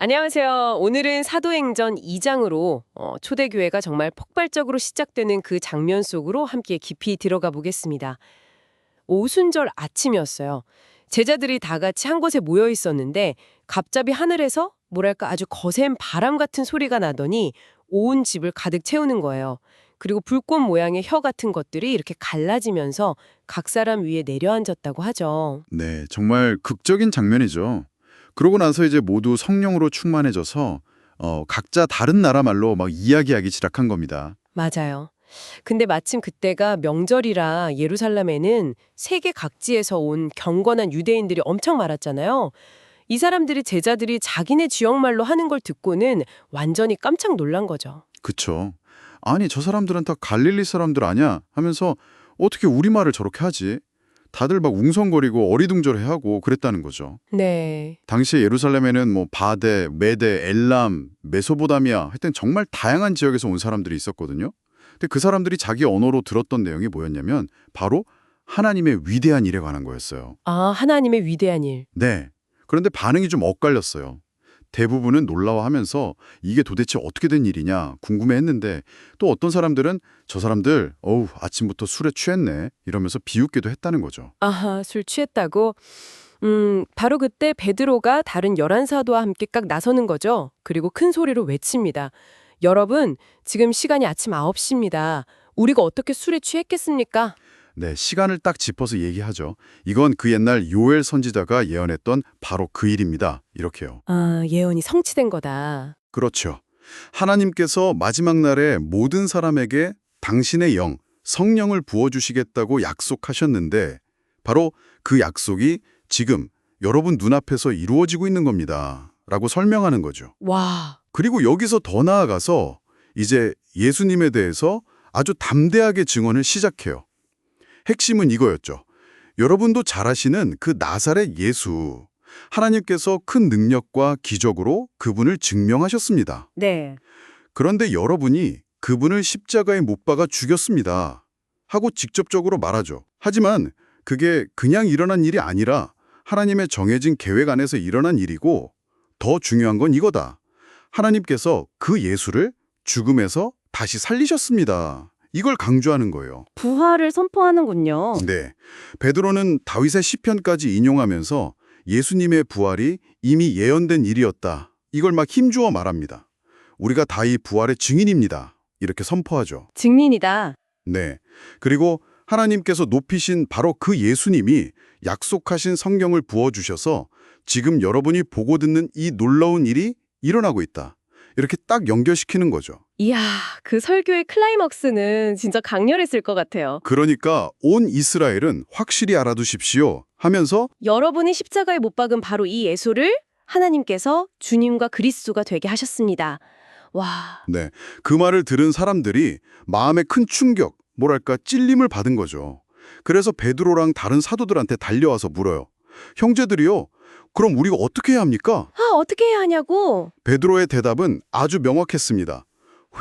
안녕하세요. 오늘은 사도행전 2장으로 초대교회가 정말 폭발적으로 시작되는 그 장면 속으로 함께 깊이 들어가 보겠습니다. 오순절 아침이었어요. 제자들이 다 같이 한 곳에 모여 있었는데 갑자기 하늘에서 뭐랄까 아주 거센 바람 같은 소리가 나더니 온 집을 가득 채우는 거예요. 그리고 불꽃 모양의 혀 같은 것들이 이렇게 갈라지면서 각 사람 위에 내려앉았다고 하죠. 네, 정말 극적인 장면이죠. 그러고 나서 이제 모두 성령으로 충만해져서 각자 다른 나라 말로 막 이야기하기 시작한 겁니다. 맞아요. 근데 마침 그때가 명절이라 예루살렘에는 세계 각지에서 온 경건한 유대인들이 엄청 많았잖아요. 이 사람들이 제자들이 자기네 지역말로 하는 걸 듣고는 완전히 깜짝 놀란 거죠. 그쵸? 아니, 저 사람들은 다 갈릴리 사람들 아냐? 하면서 어떻게 우리말을 저렇게 하지? 다들 막 웅성거리고 어리둥절해하고 그랬다는 거죠. 네. 당시에 예루살렘에는 뭐 바데, 메데, 엘람, 메소포타미아 하여튼 정말 다양한 지역에서 온 사람들이 있었거든요. 근데 그 사람들이 자기 언어로 들었던 내용이 뭐였냐면 바로 하나님의 위대한 일에 관한 거였어요. 아, 하나님의 위대한 일. 네. 그런데 반응이 좀 엇갈렸어요. 대부분은 놀라워하면서 이게 도대체 어떻게 된 일이냐 궁금해했는데 또 어떤 사람들은 저 사람들 어우 아침부터 술에 취했네 이러면서 비웃기도 했다는 거죠. 아하, 술 취했다고? 바로 그때 베드로가 다른 11사도와 함께 깍 나서는 거죠. 그리고 큰 소리로 외칩니다. 여러분, 지금 시간이 아침 9시입니다. 우리가 어떻게 술에 취했겠습니까? 네, 시간을 딱 짚어서 얘기하죠. 이건 그 옛날 요엘 선지자가 예언했던 바로 그 일입니다. 이렇게요. 아, 예언이 성취된 거다. 그렇죠. 하나님께서 마지막 날에 모든 사람에게 당신의 영, 성령을 부어주시겠다고 약속하셨는데 바로 그 약속이 지금 여러분 눈앞에서 이루어지고 있는 겁니다. 라고 설명하는 거죠. 와, 그리고 여기서 더 나아가서 이제 예수님에 대해서 아주 담대하게 증언을 시작해요. 핵심은 이거였죠. 여러분도 잘 아시는 그 나사렛 예수. 하나님께서 큰 능력과 기적으로 그분을 증명하셨습니다. 네. 그런데 여러분이 그분을 십자가에 못 박아 죽였습니다. 하고 직접적으로 말하죠. 하지만 그게 그냥 일어난 일이 아니라 하나님의 정해진 계획 안에서 일어난 일이고 더 중요한 건 이거다. 하나님께서 그 예수를 죽음에서 다시 살리셨습니다. 이걸 강조하는 거예요. 부활을 선포하는군요. 네, 베드로는 다윗의 시편까지 인용하면서 예수님의 부활이 이미 예언된 일이었다. 이걸 막 힘주어 말합니다. 우리가 다 이 부활의 증인입니다. 이렇게 선포하죠. 증인이다. 네, 그리고 하나님께서 높이신 바로 그 예수님이 약속하신 성경을 부어주셔서 지금 여러분이 보고 듣는 이 놀라운 일이 일어나고 있다. 이렇게 딱 연결시키는 거죠. 이야, 그 설교의 클라이막스는 진짜 강렬했을 것 같아요. 그러니까 온 이스라엘은 확실히 알아두십시오 하면서 여러분이 십자가에 못 박은 바로 이 예수를 하나님께서 주님과 그리스도가 되게 하셨습니다. 와, 네, 그 말을 들은 사람들이 마음에 큰 충격, 뭐랄까 찔림을 받은 거죠. 그래서 베드로랑 다른 사도들한테 달려와서 물어요. 형제들이요, 그럼 우리가 어떻게 해야 합니까? 아, 어떻게 해야 하냐고? 베드로의 대답은 아주 명확했습니다.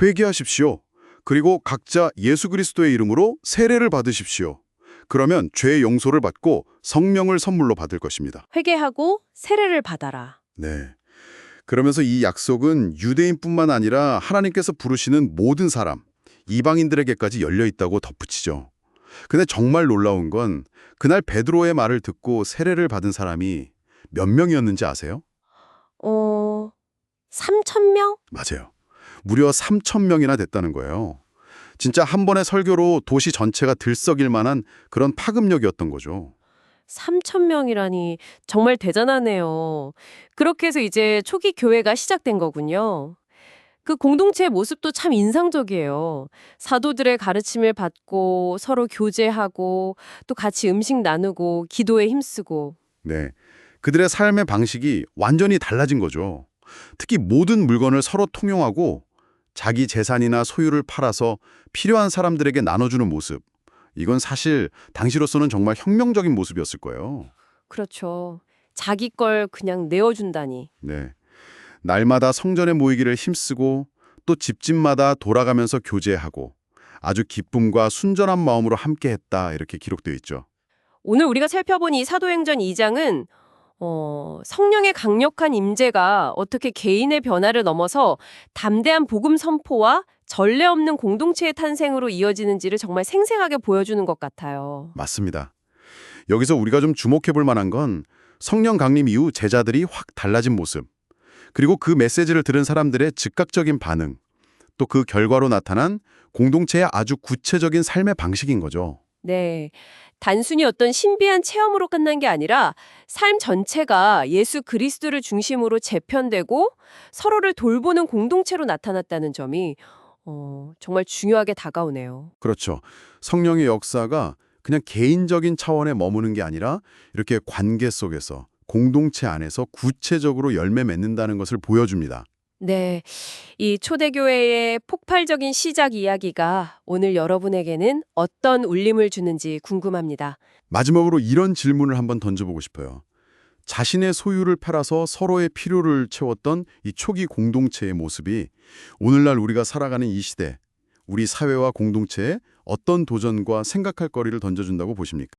회개하십시오. 그리고 각자 예수 그리스도의 이름으로 세례를 받으십시오. 그러면 죄의 용서를 받고 성령을 선물로 받을 것입니다. 회개하고 세례를 받아라. 네. 그러면서 이 약속은 유대인뿐만 아니라 하나님께서 부르시는 모든 사람, 이방인들에게까지 열려 있다고 덧붙이죠. 근데 정말 놀라운 건 그날 베드로의 말을 듣고 세례를 받은 사람이 몇 명이었는지 아세요? 3,000명? 맞아요. 무려 3,000명이나 됐다는 거예요. 진짜 한 번의 설교로 도시 전체가 들썩일 만한 그런 파급력이었던 거죠. 3,000명이라니 정말 대단하네요. 그렇게 해서 이제 초기 교회가 시작된 거군요. 그 공동체의 모습도 참 인상적이에요. 사도들의 가르침을 받고 서로 교제하고 또 같이 음식 나누고 기도에 힘쓰고. 네. 그들의 삶의 방식이 완전히 달라진 거죠. 특히 모든 물건을 서로 통용하고 자기 재산이나 소유를 팔아서 필요한 사람들에게 나눠주는 모습. 이건 사실 당시로서는 정말 혁명적인 모습이었을 거예요. 그렇죠. 자기 걸 그냥 내어준다니. 네. 날마다 성전에 모이기를 힘쓰고 또 집집마다 돌아가면서 교제하고 아주 기쁨과 순전한 마음으로 함께했다 이렇게 기록되어 있죠. 오늘 우리가 살펴본 이 사도행전 2장은 성령의 강력한 임재가 어떻게 개인의 변화를 넘어서 담대한 복음 선포와 전례 없는 공동체의 탄생으로 이어지는지를 정말 생생하게 보여주는 것 같아요. 맞습니다. 여기서 우리가 좀 주목해 볼 만한 건 성령 강림 이후 제자들이 확 달라진 모습, 그리고 그 메시지를 들은 사람들의 즉각적인 반응, 또 그 결과로 나타난 공동체의 아주 구체적인 삶의 방식인 거죠. 네. 단순히 어떤 신비한 체험으로 끝난 게 아니라 삶 전체가 예수 그리스도를 중심으로 재편되고 서로를 돌보는 공동체로 나타났다는 점이 정말 중요하게 다가오네요. 그렇죠. 성령의 역사가 그냥 개인적인 차원에 머무는 게 아니라 이렇게 관계 속에서 공동체 안에서 구체적으로 열매 맺는다는 것을 보여줍니다. 네. 이 초대교회의 폭발적인 시작 이야기가 오늘 여러분에게는 어떤 울림을 주는지 궁금합니다. 마지막으로 이런 질문을 한번 던져보고 싶어요. 자신의 소유를 팔아서 서로의 필요를 채웠던 이 초기 공동체의 모습이 오늘날 우리가 살아가는 이 시대, 우리 사회와 공동체에 어떤 도전과 생각할 거리를 던져준다고 보십니까?